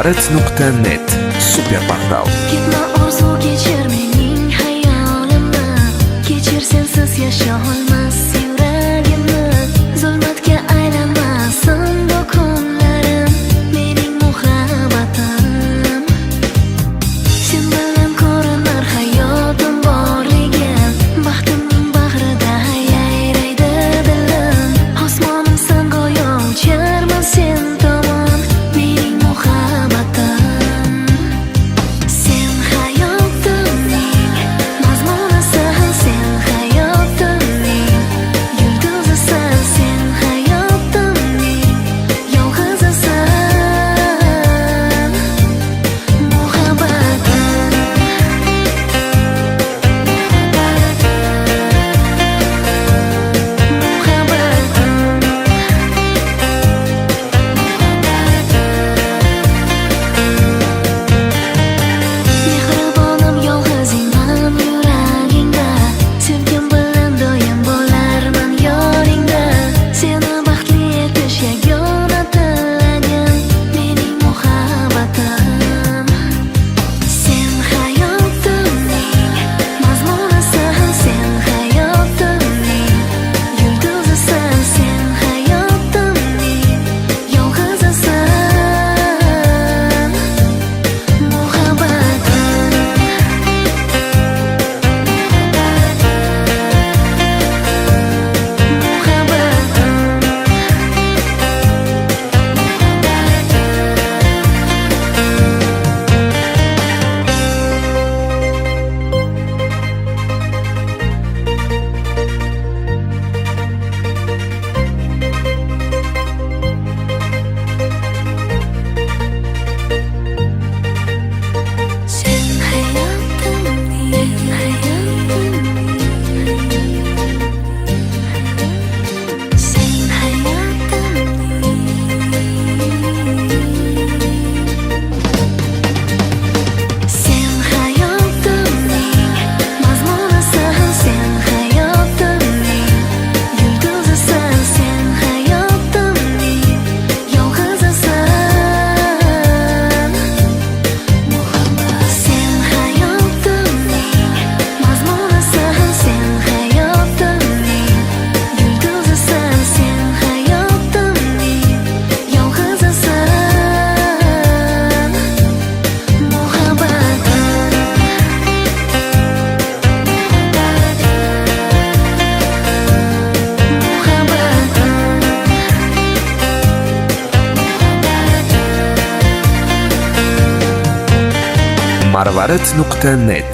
marvarid.net super portal. Ketma orzu kechir mening hayolimni, kechir sensiz yasha olmas yuragimni. Zulmatga aylanmasin bu kunlarim, mening muhabbatim. Sen bilan ko'rinar hayotim borligim, baxtimning bag'rida yayraydi dilim. Osmonimsan go'yo ucharman sen tomon, mening muhabbatim. Sen hayotimning mazmunisan, sen hayotimning yulduzisan, sen hayotimning yolg'izisan. Muhabbatim, mehribonim yolg'izingman yuragingda, sevgim bilan doim bo'larman yoringda. Seni baxtli etish yagona tilagim, mening muhabbatim. Sen hayotimning mazmunisan, sen hayotimning yulduzisan, sen hayotimning yolg'izisan. Muhabbatim, sen hayotimning, sen hayotimning. Sen hayotimning mazmunisan, sen hayotimning yulduzisan, sen hayotimning yolg'izisan. Sen hayotimning mazmunisan, sen hayotimning yulduzisan, sen hayotimning yolg'izisan. marvarid.net